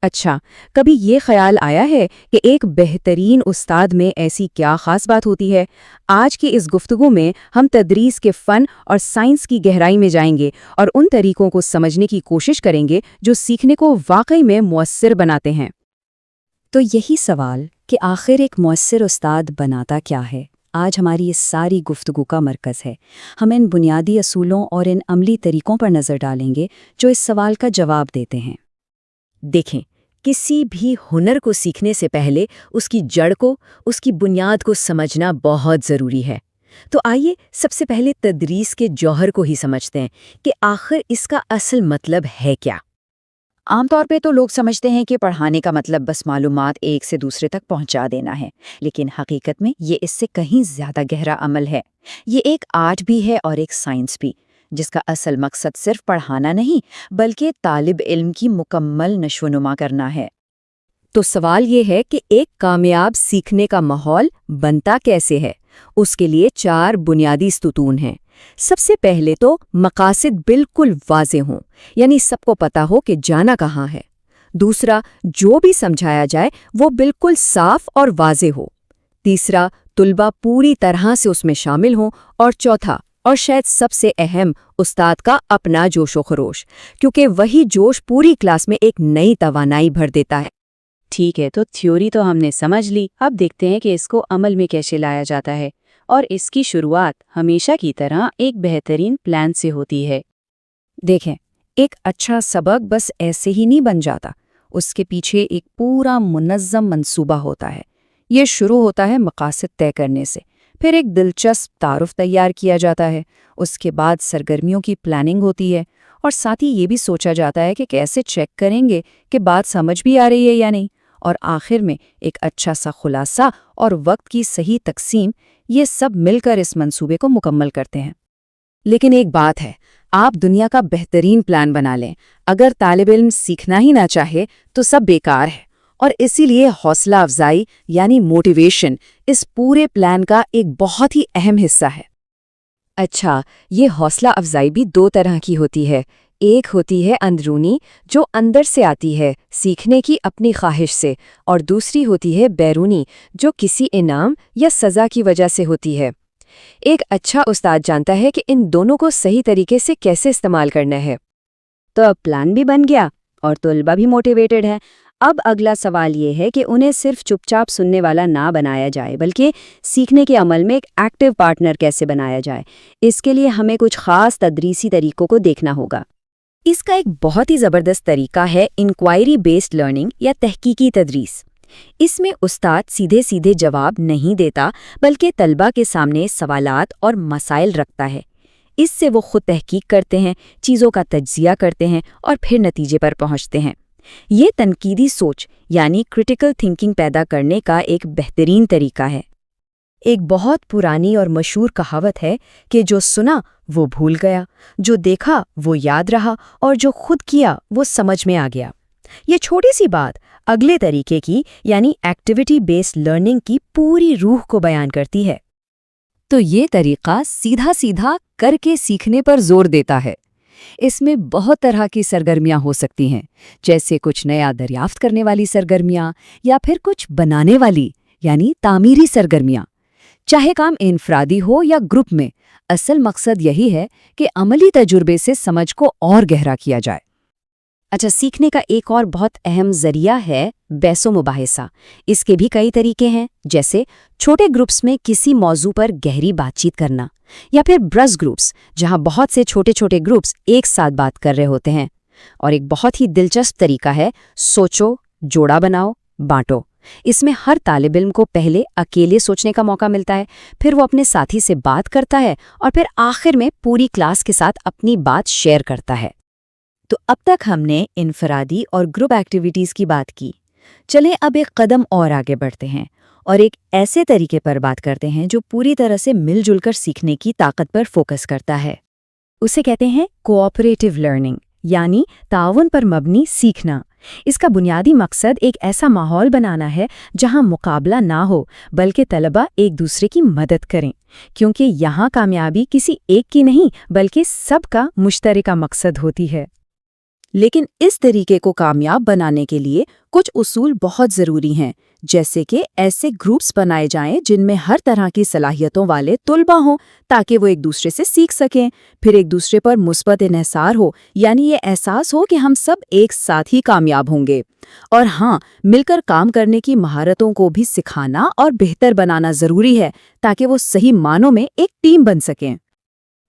اچھا، کبھی یہ خیال آیا ہے کہ ایک بہترین استاد میں ایسی کیا خاص بات ہوتی ہے؟ آج کی اس گفتگو میں ہم تدریس کے فن اور سائنس کی گہرائی میں جائیں گے اور ان طریقوں کو سمجھنے کی کوشش کریں گے جو سیکھنے کو واقعی میں مؤثر بناتے ہیں۔ تو یہی سوال کہ آخر ایک مؤثر استاد بناتا کیا ہے، آج ہماری اس ساری گفتگو کا مرکز ہے۔ ہم ان بنیادی اصولوں اور ان عملی طریقوں پر نظر ڈالیں گے جو اس سوال کا جواب دیتے ہیں۔ دیکھیں، کسی بھی ہنر کو سیکھنے سے پہلے اس کی جڑ کو، اس کی بنیاد کو سمجھنا بہت ضروری ہے۔ تو آئیے سب سے پہلے تدریس کے جوہر کو ہی سمجھتے ہیں کہ آخر اس کا اصل مطلب ہے کیا۔ عام طور پہ تو لوگ سمجھتے ہیں کہ پڑھانے کا مطلب بس معلومات ایک سے دوسرے تک پہنچا دینا ہے، لیکن حقیقت میں یہ اس سے کہیں زیادہ گہرا عمل ہے۔ یہ ایک آرٹ بھی ہے اور ایک سائنس بھی، جس کا اصل مقصد صرف پڑھانا نہیں بلکہ طالب علم کی مکمل نشو و نما کرنا ہے۔ تو سوال یہ ہے کہ ایک کامیاب سیکھنے کا ماحول بنتا کیسے ہے؟ اس کے لیے 4 بنیادی ستون ہیں۔ سب سے پہلے تو مقاصد بالکل واضح ہوں، یعنی سب کو پتا ہو کہ جانا کہاں ہے۔ دوسرا، جو بھی سمجھایا جائے وہ بالکل صاف اور واضح ہو۔ تیسرا، طلبہ پوری طرح سے اس میں شامل ہوں۔ اور چوتھا، اور شاید سب سے اہم، استاد کا اپنا جوش و خروش، کیونکہ وہی جوش پوری کلاس میں ایک نئی توانائی بھر دیتا ہے۔ ٹھیک ہے، تو تھیوری تو ہم نے سمجھ لی، اب دیکھتے ہیں کہ اس کو عمل میں کیسے لایا جاتا ہے، اور اس کی شروعات ہمیشہ کی طرح ایک بہترین پلان سے ہوتی ہے۔ دیکھیں، ایک اچھا سبق بس ایسے ہی نہیں بن جاتا، اس کے پیچھے ایک پورا منظم منصوبہ ہوتا ہے۔ یہ شروع ہوتا ہے مقاصد طے کرنے سے، پھر ایک دلچسپ تعارف تیار کیا جاتا ہے، اس کے بعد سرگرمیوں کی پلاننگ ہوتی ہے، اور ساتھ ہی یہ بھی سوچا جاتا ہے کہ کیسے چیک کریں گے کہ بات سمجھ بھی آ رہی ہے یا نہیں، اور آخر میں ایک اچھا سا خلاصہ اور وقت کی صحیح تقسیم، یہ سب مل کر اس منصوبے کو مکمل کرتے ہیں۔ لیکن ایک بات ہے، آپ دنیا کا بہترین پلان بنا لیں، اگر طالب علم سیکھنا ہی نہ چاہے تو سب بیکار ہے، اور اسی لیے حوصلہ افزائی یعنی موٹیویشن اس پورے پلان کا ایک بہت ہی اہم حصہ ہے۔ اچھا، یہ حوصلہ افزائی بھی 2 طرح کی ہوتی ہے۔ ایک ہوتی ہے اندرونی، جو اندر سے آتی ہے سیکھنے کی اپنی خواہش سے، اور دوسری ہوتی ہے بیرونی، جو کسی انعام یا سزا کی وجہ سے ہوتی ہے۔ ایک اچھا استاد جانتا ہے کہ ان دونوں کو صحیح طریقے سے کیسے استعمال کرنا ہے۔ تو اب پلان بھی بن گیا اور طلبہ بھی موٹیویٹڈ ہے۔ اب اگلا سوال یہ ہے کہ انہیں صرف چپ چاپ سننے والا نہ بنایا جائے، بلکہ سیکھنے کے عمل میں ایک ایکٹیو پارٹنر کیسے بنایا جائے۔ اس کے لیے ہمیں کچھ خاص تدریسی طریقوں کو دیکھنا ہوگا۔ اس کا ایک بہت ہی زبردست طریقہ ہے انکوائری بیسڈ لرننگ یا تحقیقی تدریس۔ اس میں استاد سیدھے سیدھے جواب نہیں دیتا، بلکہ طلبہ کے سامنے سوالات اور مسائل رکھتا ہے۔ اس سے وہ خود تحقیق کرتے ہیں، چیزوں کا تجزیہ کرتے ہیں اور پھر نتیجے پر پہنچتے ہیں۔ یہ تنقیدی سوچ یعنی کرٹیکل تھنکنگ پیدا کرنے کا ایک بہترین طریقہ ہے۔ ایک بہت پرانی اور مشہور کہاوت ہے کہ جو سنا وہ بھول گیا، جو دیکھا وہ یاد رہا، اور جو خود کیا وہ سمجھ میں آ گیا۔ یہ چھوٹی سی بات اگلے طریقے کی یعنی ایکٹیویٹی بیسڈ لرننگ کی پوری روح کو بیان کرتی ہے۔ تو یہ طریقہ سیدھا سیدھا کر کے سیکھنے پر زور دیتا ہے۔ اس میں بہت طرح کی سرگرمیاں ہو سکتی ہیں، جیسے کچھ نیا دریافت کرنے والی سرگرمیاں یا پھر کچھ بنانے والی یعنی تعمیری سرگرمیاں۔ چاہے کام انفرادی ہو یا گروپ میں، اصل مقصد یہی ہے کہ عملی تجربے سے سمجھ کو اور گہرا کیا جائے۔ اچھا، سیکھنے کا ایک اور بہت اہم ذریعہ ہے بحث و مباحثہ۔ اس کے بھی کئی طریقے ہیں، جیسے چھوٹے گروپس میں کسی موضوع پر گہری بات چیت کرنا، یا پھر برس گروپس جہاں بہت سے چھوٹے چھوٹے گروپس ایک ساتھ بات کر رہے ہوتے ہیں۔ اور ایک بہت ہی دلچسپ طریقہ ہے سوچو، جوڑا بناؤ، بانٹو۔ اس میں ہر طالب علم کو پہلے اکیلے سوچنے کا موقع ملتا ہے، پھر وہ اپنے ساتھی سے بات کرتا ہے، اور پھر آخر میں پوری کلاس کے ساتھ اپنی بات شیئر کرتا ہے۔ تو اب تک ہم نے انفرادی اور گروپ ایکٹیویٹیز کی بات کی۔ چلیں اب ایک قدم اور آگے بڑھتے ہیں اور ایک ایسے طریقے پر بات کرتے ہیں جو پوری طرح سے مل جل کر سیکھنے کی طاقت پر فوکس کرتا ہے۔ اسے کہتے ہیں کوآپریٹیو لرننگ، یعنی تعاون پر مبنی سیکھنا۔ اس کا بنیادی مقصد ایک ایسا ماحول بنانا ہے جہاں مقابلہ نہ ہو، بلکہ طلبہ ایک دوسرے کی مدد کریں، کیونکہ یہاں کامیابی کسی ایک کی نہیں بلکہ سب کا مشترکہ مقصد ہوتی ہے۔ لیکن اس طریقے کو کامیاب بنانے کے لیے کچھ اصول بہت ضروری ہیں، جیسے کہ ایسے گروپس بنائے جائیں جن میں ہر طرح کی صلاحیتوں والے طلباء ہوں تاکہ وہ ایک دوسرے سے سیکھ سکیں، پھر ایک دوسرے پر مثبت انحصار ہو، یعنی یہ احساس ہو کہ ہم سب ایک ساتھ ہی کامیاب ہوں گے، اور ہاں، مل کر کام کرنے کی مہارتوں کو بھی سکھانا اور بہتر بنانا ضروری ہے تاکہ وہ صحیح معنوں میں ایک ٹیم بن سکیں۔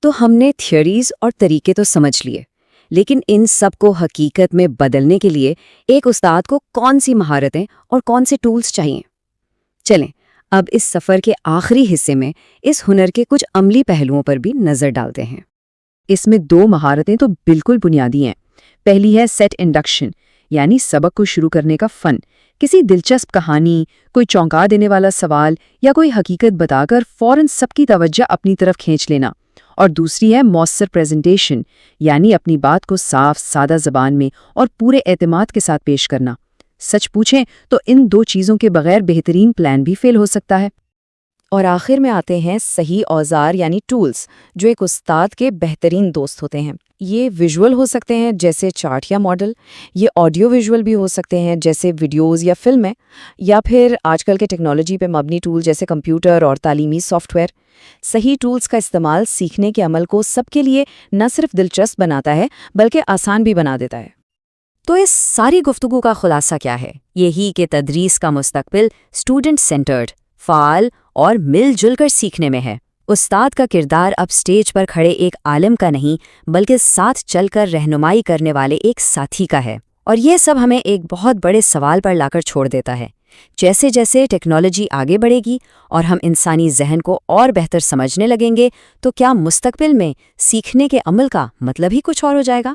تو ہم نے تھیوریز اور طریقے تو سمجھ لیے، لیکن ان سب کو حقیقت میں بدلنے کے لیے ایک استاد کو کون سی مہارتیں اور کون سے ٹولز چاہیے؟ چلیں اب اس سفر کے آخری حصے میں اس ہنر کے کچھ عملی پہلوؤں پر بھی نظر ڈالتے ہیں۔ اس میں 2 مہارتیں تو بالکل بنیادی ہیں۔ پہلی ہے سیٹ انڈکشن، یعنی سبق کو شروع کرنے کا فن، کسی دلچسپ کہانی، کوئی چونکا دینے والا سوال یا کوئی حقیقت بتا کر فوراً سب کی توجہ اپنی طرف کھینچ لینا۔ اور دوسری ہے مؤثر پریزنٹیشن، یعنی اپنی بات کو صاف سادہ زبان میں اور پورے اعتماد کے ساتھ پیش کرنا۔ سچ پوچھیں تو ان 2 چیزوں کے بغیر بہترین پلان بھی فیل ہو سکتا ہے۔ اور آخر میں آتے ہیں صحیح اوزار یعنی ٹولز، جو ایک استاد کے بہترین دوست ہوتے ہیں۔ یہ ویژول ہو سکتے ہیں جیسے چارٹ یا ماڈل، یہ آڈیو ویژول بھی ہو سکتے ہیں جیسے ویڈیوز یا فلمیں، یا پھر آج کل کے ٹیکنالوجی پہ مبنی ٹول جیسے کمپیوٹر اور تعلیمی سافٹ ویئر۔ صحیح ٹولز کا استعمال سیکھنے کے عمل کو سب کے لیے نہ صرف دلچسپ بناتا ہے بلکہ آسان بھی بنا دیتا ہے۔ تو اس ساری گفتگو کا خلاصہ کیا ہے؟ یہی کہ تدریس کا مستقبل اسٹوڈنٹ سینٹرڈ، فعال اور مل جل کر سیکھنے میں ہے۔ استاد کا کردار اب سٹیج پر کھڑے ایک عالم کا نہیں بلکہ ساتھ چل کر رہنمائی کرنے والے ایک ساتھی کا ہے، اور یہ سب ہمیں ایک بہت بڑے سوال پر لا کر چھوڑ دیتا ہے۔ جیسے جیسے ٹیکنالوجی آگے بڑھے گی اور ہم انسانی ذہن کو اور بہتر سمجھنے لگیں گے، تو کیا مستقبل میں سیکھنے کے عمل کا مطلب ہی کچھ اور ہو جائے گا؟